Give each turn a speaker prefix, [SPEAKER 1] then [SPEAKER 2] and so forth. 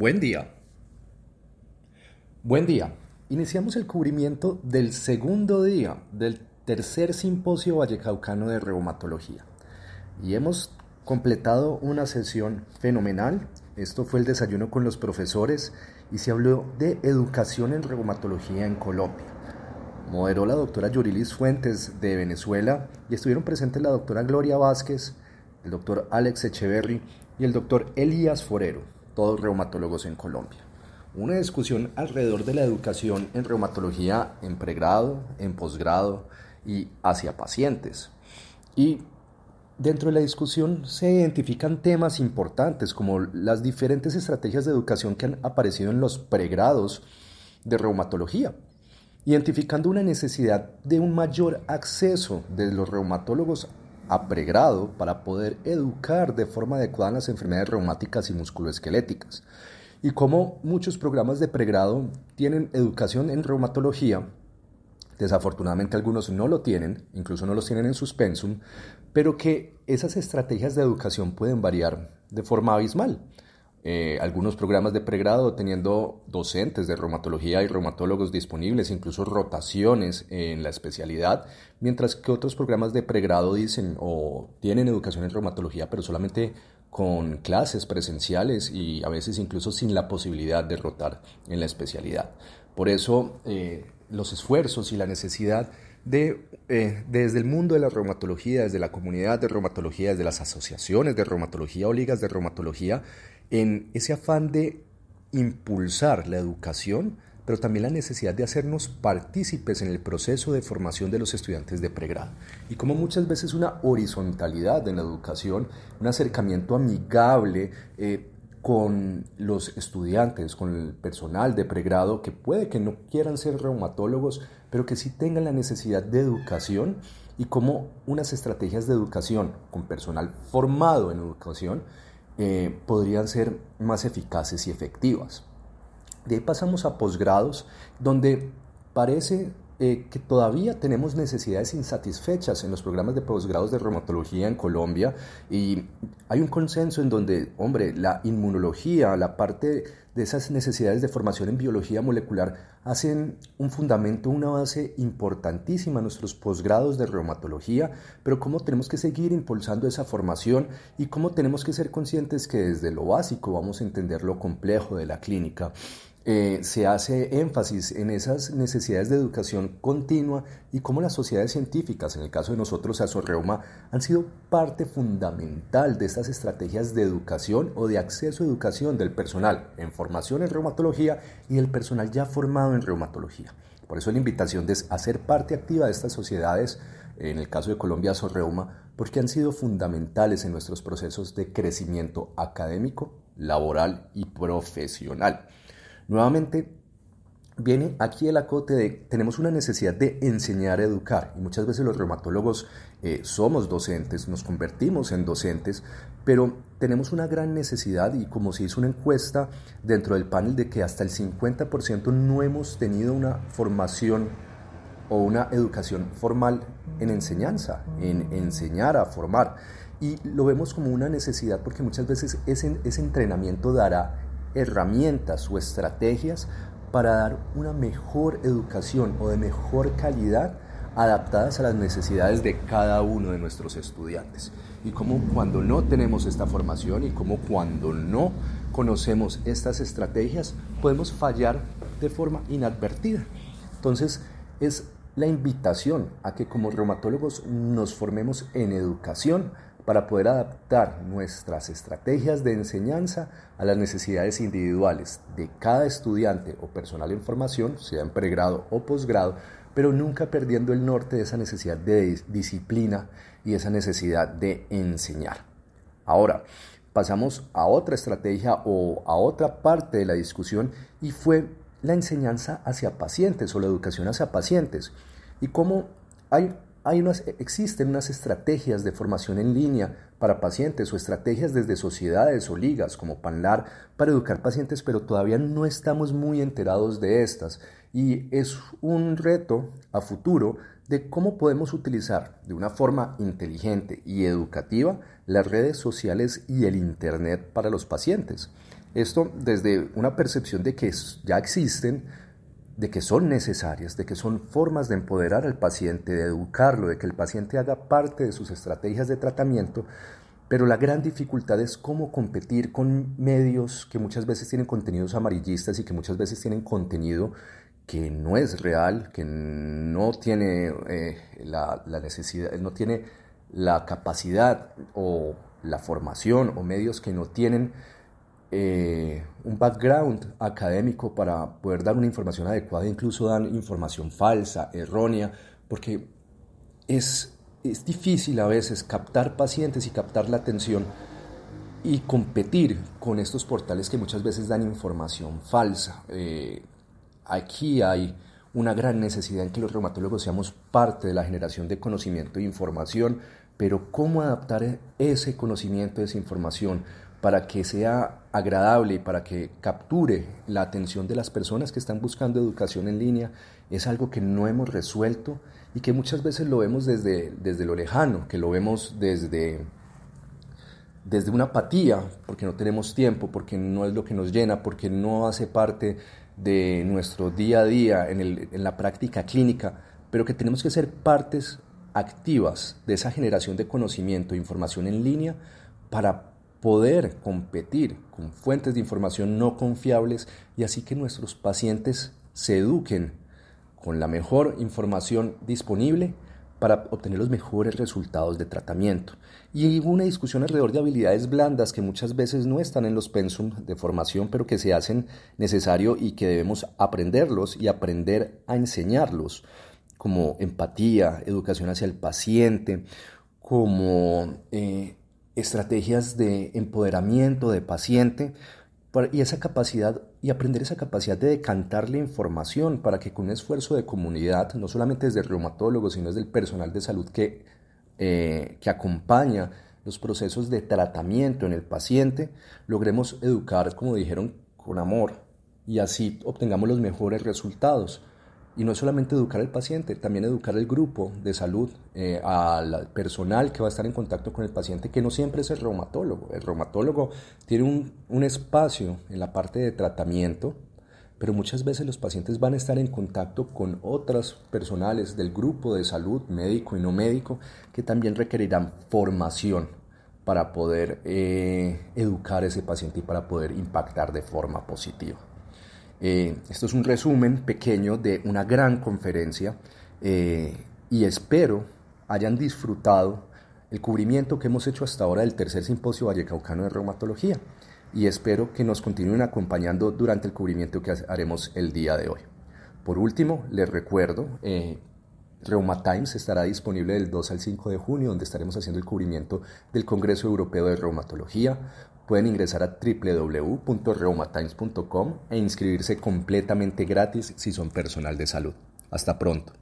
[SPEAKER 1] Buen día. Buen día. Iniciamos el cubrimiento del segundo día del tercer simposio vallecaucano de reumatología y hemos completado una sesión fenomenal. Esto fue el desayuno con los profesores y se habló de educación en reumatología en Colombia. Moderó la doctora Yurilis Fuentes de Venezuela y estuvieron presentes la doctora Gloria Vázquez, el doctor Alex Echeverry y el doctor Elías Forero, todos reumatólogos en Colombia. Una discusión alrededor de la educación en reumatología en pregrado, en posgrado y hacia pacientes. Y dentro de la discusión se identifican temas importantes como las diferentes estrategias de educación que han aparecido en los pregrados de reumatología, identificando una necesidad de un mayor acceso de los reumatólogos a pregrado para poder educar de forma adecuada en las enfermedades reumáticas y musculoesqueléticas. Y como muchos programas de pregrado tienen educación en reumatología, desafortunadamente algunos no lo tienen, incluso no los tienen en sus pensum, pero que esas estrategias de educación pueden variar de forma abismal. Algunos programas de pregrado teniendo docentes de reumatología y reumatólogos disponibles, incluso rotaciones en la especialidad, mientras que otros programas de pregrado dicen o tienen educación en reumatología, pero solamente con clases presenciales y a veces incluso sin la posibilidad de rotar en la especialidad. Por eso los esfuerzos y la necesidad desde el mundo de la reumatología, desde la comunidad de reumatología, desde las asociaciones de reumatología o ligas de reumatología, en ese afán de impulsar la educación, pero también la necesidad de hacernos partícipes en el proceso de formación de los estudiantes de pregrado. Y como muchas veces una horizontalidad en la educación, un acercamiento amigable con los estudiantes, con el personal de pregrado, que puede que no quieran ser reumatólogos, pero que sí tengan la necesidad de educación, y como unas estrategias de educación con personal formado en educación podrían ser más eficaces y efectivas. De ahí pasamos a posgrados, donde parece que todavía tenemos necesidades insatisfechas en los programas de posgrados de reumatología en Colombia, y hay un consenso en donde, la inmunología, la parte de esas necesidades de formación en biología molecular hacen un fundamento, una base importantísima en nuestros posgrados de reumatología, pero cómo tenemos que seguir impulsando esa formación y cómo tenemos que ser conscientes que desde lo básico vamos a entender lo complejo de la clínica. Se hace énfasis en esas necesidades de educación continua y cómo las sociedades científicas, en el caso de nosotros Asorreuma, han sido parte fundamental de estas estrategias de educación o de acceso a educación del personal en formación en reumatología y del personal ya formado en reumatología. Por eso la invitación de hacer parte activa de estas sociedades, en el caso de Colombia Asorreuma, porque han sido fundamentales en nuestros procesos de crecimiento académico, laboral y profesional. Nuevamente, viene aquí el acote de tenemos una necesidad de enseñar a educar, y muchas veces los reumatólogos somos docentes, nos convertimos en docentes, pero tenemos una gran necesidad, y como se hizo una encuesta dentro del panel, de que hasta el 50% no hemos tenido una formación o una educación formal en enseñanza, en enseñar a formar, y lo vemos como una necesidad porque muchas veces ese entrenamiento dará herramientas o estrategias para dar una mejor educación o de mejor calidad adaptadas a las necesidades de cada uno de nuestros estudiantes. Y como cuando no tenemos esta formación y como cuando no conocemos estas estrategias podemos fallar de forma inadvertida. Entonces es la invitación a que como reumatólogos nos formemos en educación para poder adaptar nuestras estrategias de enseñanza a las necesidades individuales de cada estudiante o personal en formación, sea en pregrado o posgrado, pero nunca perdiendo el norte de esa necesidad de disciplina y esa necesidad de enseñar. Ahora, pasamos a otra estrategia o a otra parte de la discusión, y fue la enseñanza hacia pacientes o la educación hacia pacientes, y cómo existen unas estrategias de formación en línea para pacientes o estrategias desde sociedades o ligas como PANLAR para educar pacientes, pero todavía no estamos muy enterados de estas, y es un reto a futuro de cómo podemos utilizar de una forma inteligente y educativa las redes sociales y el internet para los pacientes. Esto desde una percepción de que ya existen, de que son necesarias, de que son formas de empoderar al paciente, de educarlo, de que el paciente haga parte de sus estrategias de tratamiento, pero la gran dificultad es cómo competir con medios que muchas veces tienen contenidos amarillistas y que muchas veces tienen contenido que no es real, que no tiene la necesidad, no tiene la capacidad o la formación o medios que no tienen un background académico para poder dar una información adecuada, incluso dan información falsa, errónea, porque es difícil a veces captar pacientes y captar la atención y competir con estos portales que muchas veces dan información falsa. Aquí hay una gran necesidad en que los reumatólogos seamos parte de la generación de conocimiento e información, pero cómo adaptar ese conocimiento, esa información, para que sea agradable y para que capture la atención de las personas que están buscando educación en línea, es algo que no hemos resuelto y que muchas veces lo vemos desde lo lejano, que lo vemos desde una apatía, porque no tenemos tiempo, porque no es lo que nos llena, porque no hace parte de nuestro día a día en la práctica clínica, pero que tenemos que ser partes activas de esa generación de conocimiento e información en línea para poder competir con fuentes de información no confiables y así que nuestros pacientes se eduquen con la mejor información disponible para obtener los mejores resultados de tratamiento. Y una discusión alrededor de habilidades blandas que muchas veces no están en los pensum de formación, pero que se hacen necesario y que debemos aprenderlos y aprender a enseñarlos, como empatía, educación hacia el paciente, como estrategias de empoderamiento de paciente y esa capacidad y aprender esa capacidad de decantar la información para que con un esfuerzo de comunidad, no solamente desde el reumatólogo, sino desde el personal de salud que acompaña los procesos de tratamiento en el paciente, logremos educar, como dijeron, con amor y así obtengamos los mejores resultados. Y no es solamente educar al paciente, también educar al grupo de salud, al personal que va a estar en contacto con el paciente, que no siempre es el reumatólogo. El reumatólogo tiene un espacio en la parte de tratamiento, pero muchas veces los pacientes van a estar en contacto con otros personales del grupo de salud, médico y no médico, que también requerirán formación para poder educar a ese paciente y para poder impactar de forma positiva. Esto es un resumen pequeño de una gran conferencia y espero hayan disfrutado el cubrimiento que hemos hecho hasta ahora del tercer simposio vallecaucano de reumatología y espero que nos continúen acompañando durante el cubrimiento que haremos el día de hoy. Por último, les recuerdo, ReumaTimes estará disponible del 2 al 5 de junio, donde estaremos haciendo el cubrimiento del Congreso Europeo de Reumatología. Pueden ingresar a www.reumatimes.com e inscribirse completamente gratis si son personal de salud. Hasta pronto.